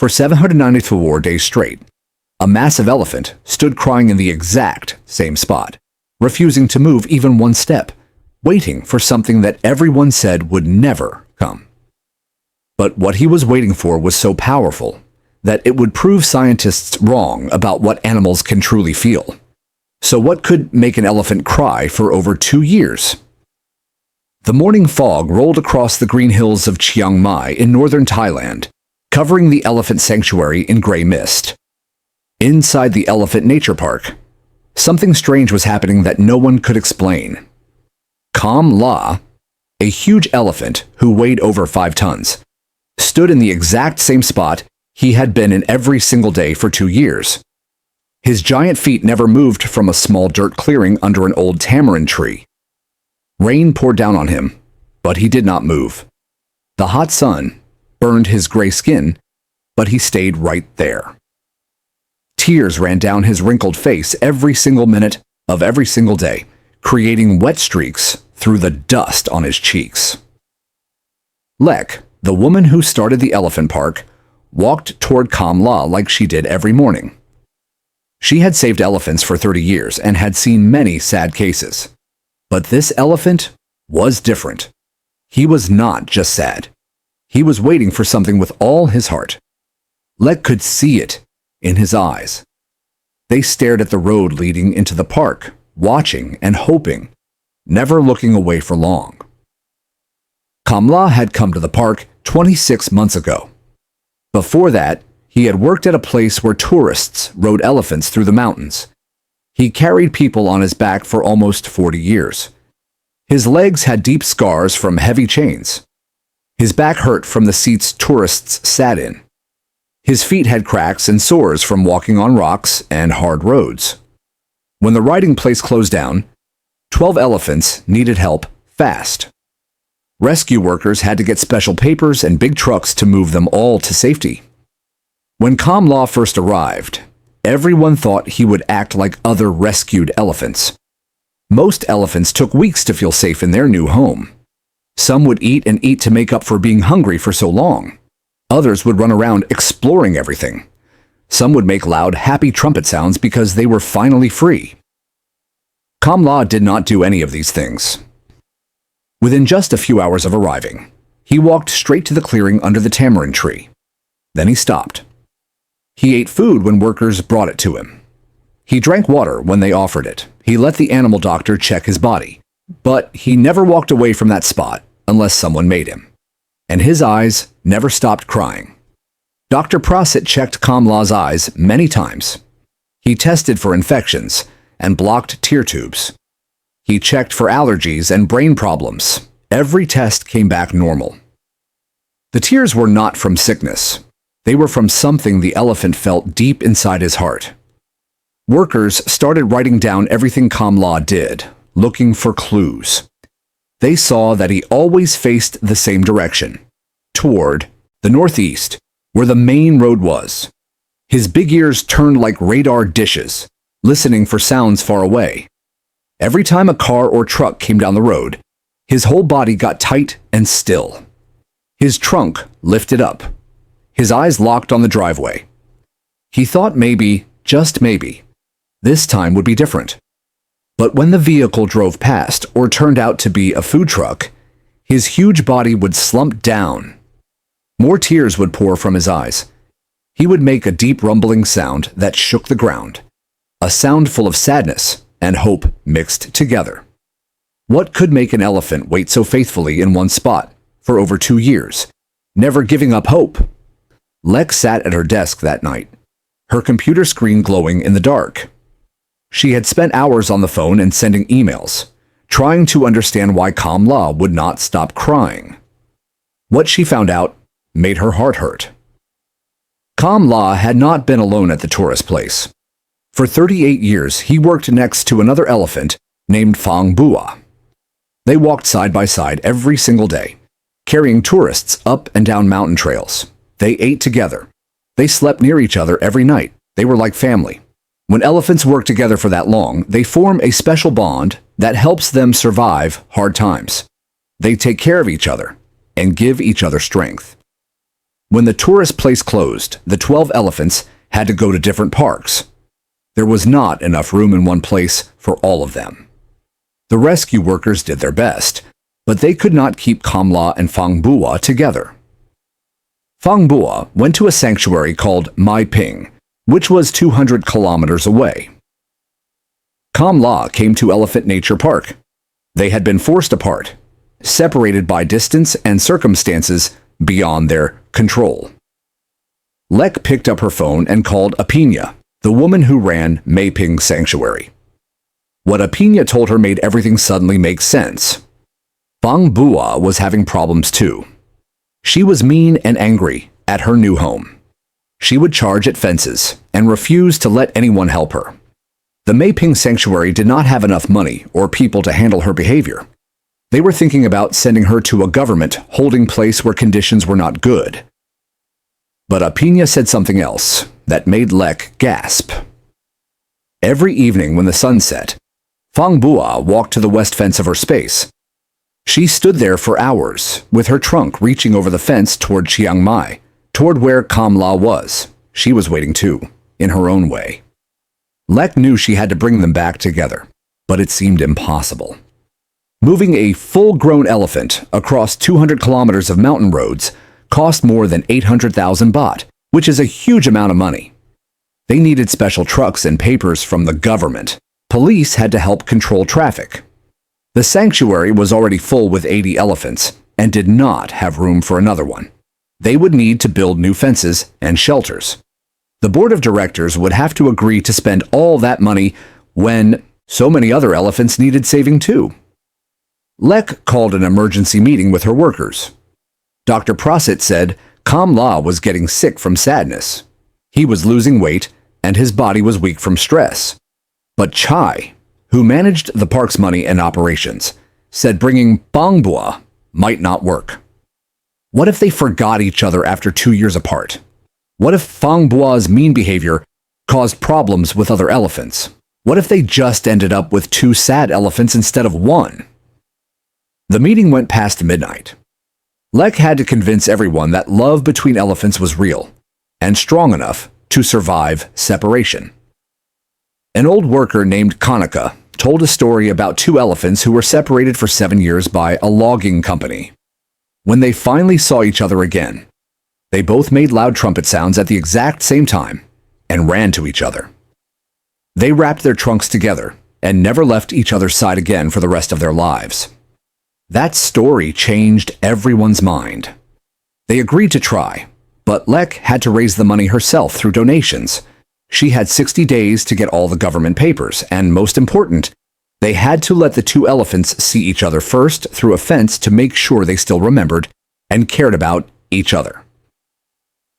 For 794 days straight, a massive elephant stood crying in the exact same spot, refusing to move even one step, waiting for something that everyone said would never come. But what he was waiting for was so powerful that it would prove scientists wrong about what animals can truly feel. So what could make an elephant cry for over 2 years? The morning fog rolled across the green hills of Chiang Mai in northern Thailand, covering the elephant sanctuary in gray mist. Inside the Elephant Nature Park, something strange was happening that no one could explain. Kam La, a huge elephant who weighed over 5 tons, stood in the exact same spot he had been in every single day for 2 years. His giant feet never moved from a small dirt clearing under an old tamarind tree. Rain poured down on him, but he did not move. The hot sun burned his gray skin, but he stayed right there. Tears ran down his wrinkled face every single minute of every single day, creating wet streaks through the dust on his cheeks. Lek, the woman who started the elephant park, walked toward Kam La like she did every morning. She had saved elephants for 30 years and had seen many sad cases. But this elephant was different. He was not just sad. He was waiting for something with all his heart. Lek could see it in his eyes. They stared at the road leading into the park, watching and hoping, never looking away for long. Kamla had come to the park 26 months ago. Before that, he had worked at a place where tourists rode elephants through the mountains. He carried people on his back for almost 40 years. His legs had deep scars from heavy chains. His back hurt from the seats tourists sat in. His feet had cracks and sores from walking on rocks and hard roads. When the riding place closed down, 12 elephants needed help fast. Rescue workers had to get special papers and big trucks to move them all to safety. When Kamla first arrived, everyone thought he would act like other rescued elephants. Most elephants took weeks to feel safe in their new home. Some would eat and eat to make up for being hungry for so long. Others would run around exploring everything. Some would make loud, happy trumpet sounds because they were finally free. Kamla did not do any of these things. Within just a few hours of arriving, he walked straight to the clearing under the tamarind tree. Then he stopped. He ate food when workers brought it to him. He drank water when they offered it. He let the animal doctor check his body. But he never walked away from that spot unless someone made him. And his eyes never stopped crying. Dr. Prasit checked Kamla's eyes many times. He tested for infections and blocked tear tubes. He checked for allergies and brain problems. Every test came back normal. The tears were not from sickness. They were from something the elephant felt deep inside his heart. Workers started writing down everything Kamla did, looking for clues. They saw that he always faced the same direction, toward the northeast, where the main road was. His big ears turned like radar dishes, listening for sounds far away. Every time a car or truck came down the road, his whole body got tight and still. His trunk lifted up. His eyes locked on the driveway. He thought maybe, just maybe, this time would be different. But when the vehicle drove past or turned out to be a food truck, his huge body would slump down. More tears would pour from his eyes. He would make a deep rumbling sound that shook the ground, a sound full of sadness and hope mixed together. What could make an elephant wait so faithfully in one spot for over 2 years, never giving up hope? Lek sat at her desk that night, her computer screen glowing in the dark. She had spent hours on the phone and sending emails, trying to understand why Kamla would not stop crying. What she found out made her heart hurt. Kamla had not been alone at the tourist place. For 38 years, he worked next to another elephant named Fang Bua. They walked side by side every single day, carrying tourists up and down mountain trails. They ate together. They slept near each other every night. They were like family. When elephants work together for that long, they form a special bond that helps them survive hard times. They take care of each other and give each other strength. When the tourist place closed, the 12 elephants had to go to different parks. There was not enough room in one place for all of them. The rescue workers did their best, but they could not keep Kamla and Fang Bua together. Fang Bua went to a sanctuary called Mai Ping, which was 200 kilometers away. Kamla came to Elephant Nature Park. They had been forced apart, separated by distance and circumstances beyond their control. Lek picked up her phone and called Apina, the woman who ran Mai Ping Sanctuary. What Apina told her made everything suddenly make sense. Fang Bua was having problems too. She was mean and angry at her new home. She would charge at fences and refuse to let anyone help her. The Mai Ping Sanctuary did not have enough money or people to handle her behavior. They were thinking about sending her to a government holding place where conditions were not good. But Apina said something else that made Lek gasp. Every evening when the sun set, Fang Bua walked to the west fence of her space. She stood there for hours, with her trunk reaching over the fence toward Chiang Mai, toward where Kamla was. She was waiting too, in her own way. Lek knew she had to bring them back together, but it seemed impossible. Moving a full-grown elephant across 200 kilometers of mountain roads cost more than 800,000 baht, which is a huge amount of money. They needed special trucks and papers from the government. Police had to help control traffic. The sanctuary was already full with 80 elephants and did not have room for another one. They would need to build new fences and shelters. The board of directors would have to agree to spend all that money when so many other elephants needed saving too. Lek called an emergency meeting with her workers. Dr. Prasit said Kamla was getting sick from sadness. He was losing weight and his body was weak from stress. But Chai, who managed the park's money and operations, said bringing Fang Bua might not work. What if they forgot each other after 2 years apart? What if Fang Bua's mean behavior caused problems with other elephants? What if they just ended up with 2 sad elephants instead of 1? The meeting went past midnight. Lek had to convince everyone that love between elephants was real and strong enough to survive separation. An old worker named Kanaka told a story about 2 elephants who were separated for 7 years by a logging company. When they finally saw each other again, they both made loud trumpet sounds at the exact same time and ran to each other. They wrapped their trunks together and never left each other's side again for the rest of their lives. That story changed everyone's mind. They agreed to try, but Lek had to raise the money herself through donations. She had 60 days to get all the government papers, and most important, they had to let the 2 elephants see each other first through a fence to make sure they still remembered and cared about each other.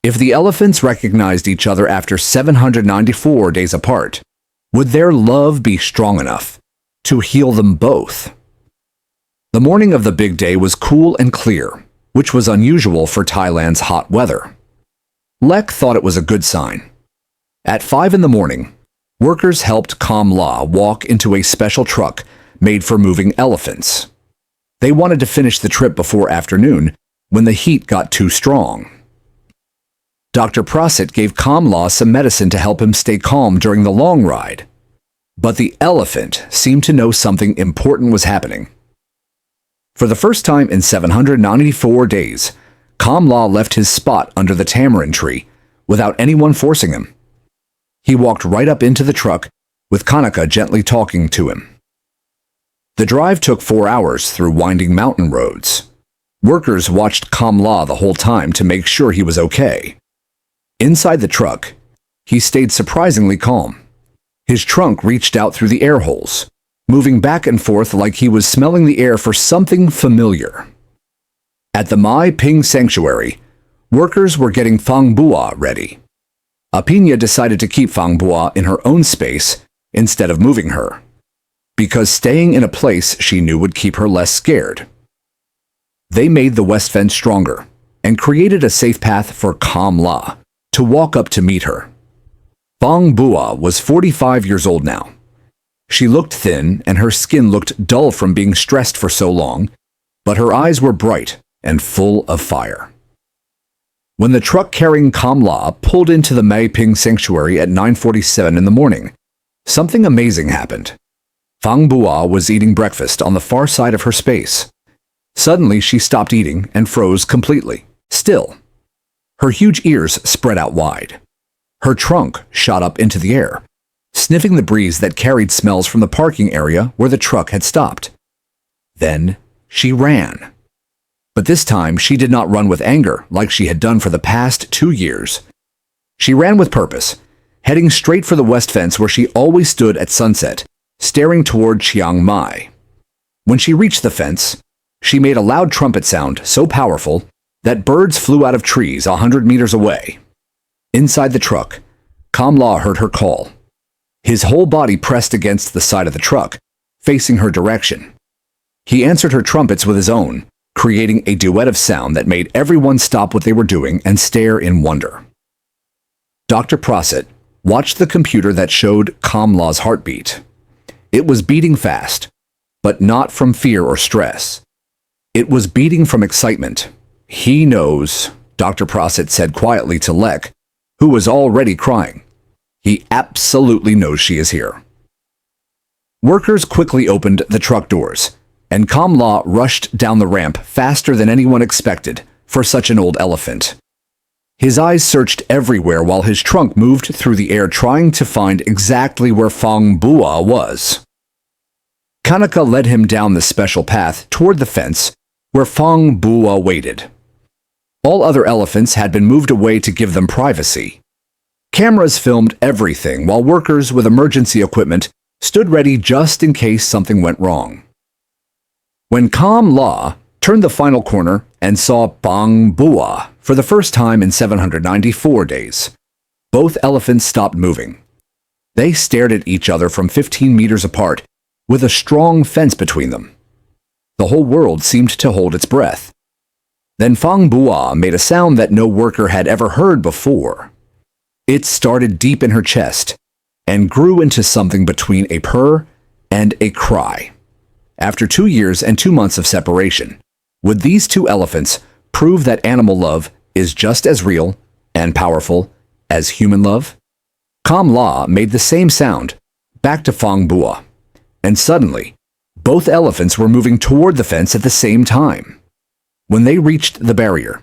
If the elephants recognized each other after 794 days apart, would their love be strong enough to heal them both? The morning of the big day was cool and clear, which was unusual for Thailand's hot weather. Lek thought it was a good sign. At 5 in the morning, workers helped Kamla walk into a special truck made for moving elephants. They wanted to finish the trip before afternoon when the heat got too strong. Dr. Prasit gave Kamla some medicine to help him stay calm during the long ride. But the elephant seemed to know something important was happening. For the first time in 794 days, Kamla left his spot under the tamarind tree without anyone forcing him. He walked right up into the truck, with Kanaka gently talking to him. The drive took 4 hours through winding mountain roads. Workers watched Kamla the whole time to make sure he was okay. Inside the truck, he stayed surprisingly calm. His trunk reached out through the air holes, moving back and forth like he was smelling the air for something familiar. At the Mai Ping Sanctuary, workers were getting Fang Bua ready. Apina decided to keep Fang Bua in her own space instead of moving her, because staying in a place she knew would keep her less scared. They made the west fence stronger and created a safe path for Kamla to walk up to meet her. Fang Bua was 45 years old now. She looked thin and her skin looked dull from being stressed for so long, but her eyes were bright and full of fire. When the truck carrying Kamla pulled into the Mai Ping sanctuary at 9:47 in the morning, something amazing happened. Fang Bua was eating breakfast on the far side of her space. Suddenly, she stopped eating and froze completely, still. Her huge ears spread out wide. Her trunk shot up into the air, sniffing the breeze that carried smells from the parking area where the truck had stopped. Then she ran. But this time, she did not run with anger like she had done for the past 2 years. She ran with purpose, heading straight for the west fence where she always stood at sunset, staring toward Chiang Mai. When she reached the fence, she made a loud trumpet sound so powerful that birds flew out of trees 100 meters away. Inside the truck, Kamla heard her call. His whole body pressed against the side of the truck, facing her direction. He answered her trumpets with his own, creating a duet of sound that made everyone stop what they were doing and stare in wonder. Dr. Prosit watched the computer that showed Kamla's heartbeat. It was beating fast, but not from fear or stress. It was beating from excitement. He knows, Dr. Prosit said quietly to Lek, who was already crying. He absolutely knows she is here. Workers quickly opened the truck doors, and Kamla rushed down the ramp faster than anyone expected for such an old elephant. His eyes searched everywhere while his trunk moved through the air trying to find exactly where Fang Bua was. Kanaka led him down the special path toward the fence where Fang Bua waited. All other elephants had been moved away to give them privacy. Cameras filmed everything while workers with emergency equipment stood ready just in case something went wrong. When Kamla turned the final corner and saw Fang Bua for the first time in 794 days, both elephants stopped moving. They stared at each other from 15 meters apart, with a strong fence between them. The whole world seemed to hold its breath. Then Fang Bua made a sound that no worker had ever heard before. It started deep in her chest and grew into something between a purr and a cry. After 2 years and 2 months of separation, would these two elephants prove that animal love is just as real and powerful as human love? Kamla made the same sound back to Fang Bua, and suddenly, both elephants were moving toward the fence at the same time. When they reached the barrier,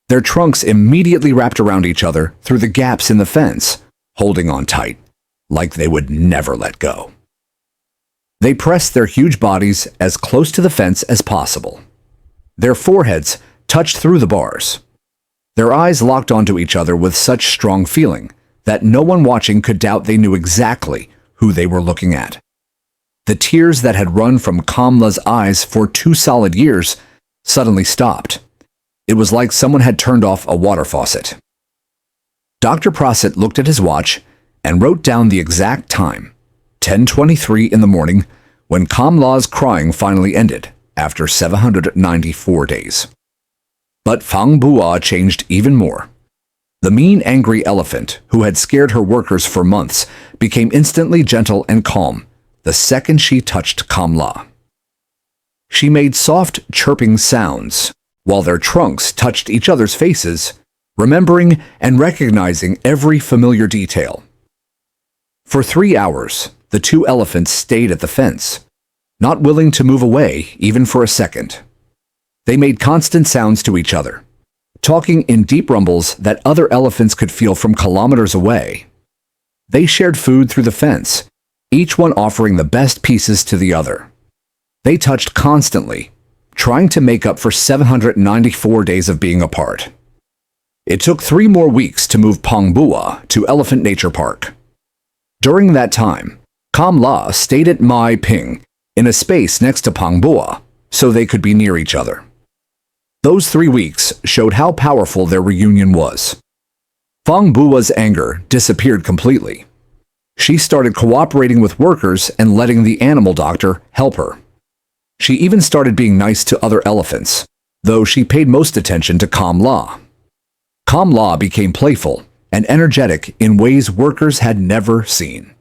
their trunks immediately wrapped around each other through the gaps in the fence, holding on tight, like they would never let go. They pressed their huge bodies as close to the fence as possible. Their foreheads touched through the bars. Their eyes locked onto each other with such strong feeling that no one watching could doubt they knew exactly who they were looking at. The tears that had run from Kamla's eyes for 2 solid years suddenly stopped. It was like someone had turned off a water faucet. Dr. Prosit looked at his watch and wrote down the exact time, 10:23 in the morning, when Kamla's crying finally ended after 794 days. But Fang Bua changed even more. The mean, angry elephant, who had scared her workers for months, became instantly gentle and calm the second she touched Kamla. She made soft, chirping sounds while their trunks touched each other's faces, remembering and recognizing every familiar detail. For 3 hours, the two elephants stayed at the fence, not willing to move away even for a second. They made constant sounds to each other, talking in deep rumbles that other elephants could feel from kilometers away. They shared food through the fence, each one offering the best pieces to the other. They touched constantly, trying to make up for 794 days of being apart. It took 3 more weeks to move Fang Bua to Elephant Nature Park. During that time, Kamla stayed at Mai Ping in a space next to Fang Bua so they could be near each other. Those 3 weeks showed how powerful their reunion was. Fang Bua's anger disappeared completely. She started cooperating with workers and letting the animal doctor help her. She even started being nice to other elephants, though she paid most attention to Kamla. Kamla became playful and energetic in ways workers had never seen.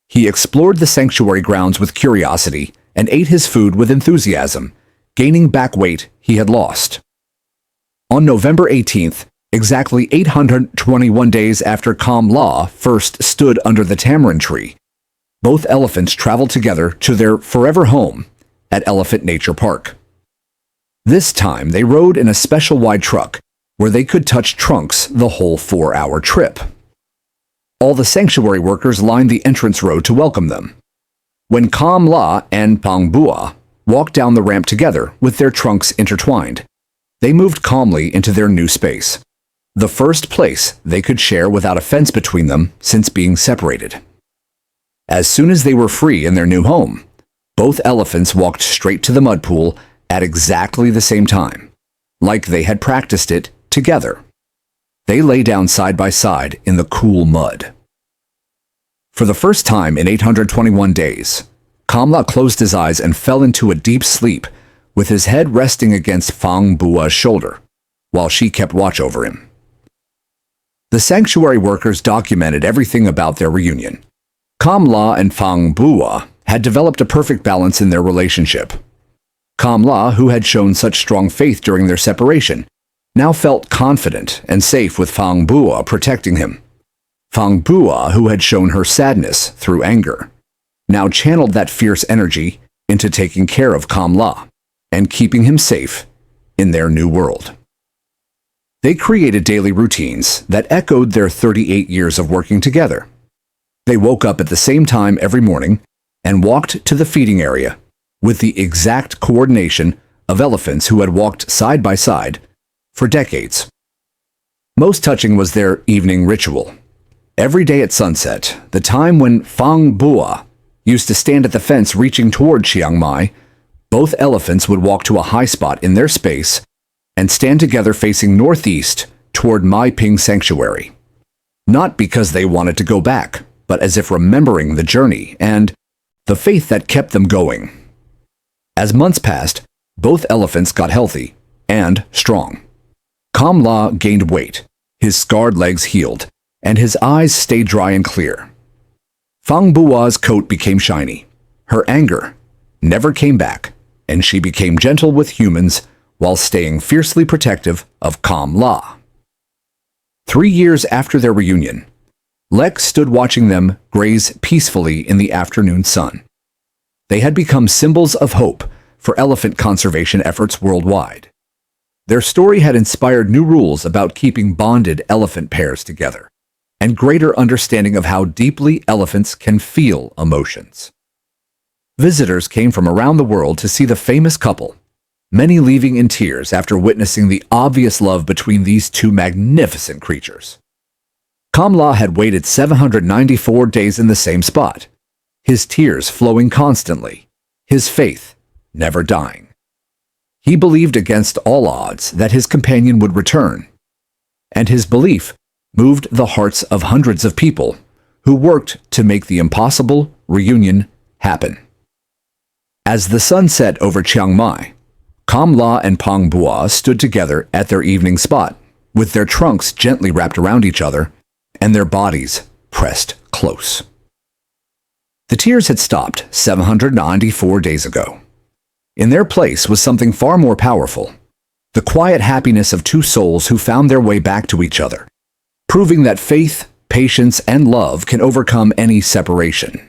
He explored the sanctuary grounds with curiosity and ate his food with enthusiasm, gaining back weight he had lost. On November 18th, Exactly 821 days after Kamla first stood under the tamarind tree, both elephants traveled together to their forever home at Elephant Nature Park. This time, they rode in a special wide truck where they could touch trunks the whole 4-hour trip. All the sanctuary workers lined the entrance road to welcome them. When Kamla and Pangbua walked down the ramp together with their trunks intertwined, they moved calmly into their new space, the first place they could share without a fence between them since being separated. As soon as they were free in their new home, both elephants walked straight to the mud pool at exactly the same time, like they had practiced it together. They lay down side by side in the cool mud. For the first time in 821 days, Kamla closed his eyes and fell into a deep sleep with his head resting against Fangbua's shoulder, while she kept watch over him. The sanctuary workers documented everything about their reunion. Kamla and Fangbua had developed a perfect balance in their relationship. Kamla, who had shown such strong faith during their separation, now felt confident and safe with Fangbua protecting him. Fangbua, who had shown her sadness through anger, now channeled that fierce energy into taking care of Kamla and keeping him safe in their new world. They created daily routines that echoed their 38 years of working together. They woke up at the same time every morning and walked to the feeding area with the exact coordination of elephants who had walked side by side for decades. Most touching was their evening ritual. Every day at sunset, the time when Fangbua used to stand at the fence reaching toward Chiang Mai, both elephants would walk to a high spot in their space and stand together facing northeast toward Mai Ping Sanctuary. Not because they wanted to go back, but as if remembering the journey and the faith that kept them going. As months passed, both elephants got healthy and strong. Kamla gained weight, his scarred legs healed, and his eyes stayed dry and clear. Fangbua's coat became shiny. Her anger never came back, and she became gentle with humans while staying fiercely protective of Kamla. 3 years after their reunion, Lek stood watching them graze peacefully in the afternoon sun. They had become symbols of hope for elephant conservation efforts worldwide. Their story had inspired new rules about keeping bonded elephant pairs together, and greater understanding of how deeply elephants can feel emotions. Visitors came from around the world to see the famous couple, many leaving in tears after witnessing the obvious love between these two magnificent creatures. Kamla had waited 794 days in the same spot, his tears flowing constantly, his faith never dying. He believed against all odds that his companion would return, and his belief moved the hearts of hundreds of people who worked to make the impossible reunion happen. As the sun set over Chiang Mai, Kamla and Pangbua stood together at their evening spot, with their trunks gently wrapped around each other and their bodies pressed close. The tears had stopped 794 days ago. In their place was something far more powerful, the quiet happiness of two souls who found their way back to each other, proving that faith, patience, and love can overcome any separation.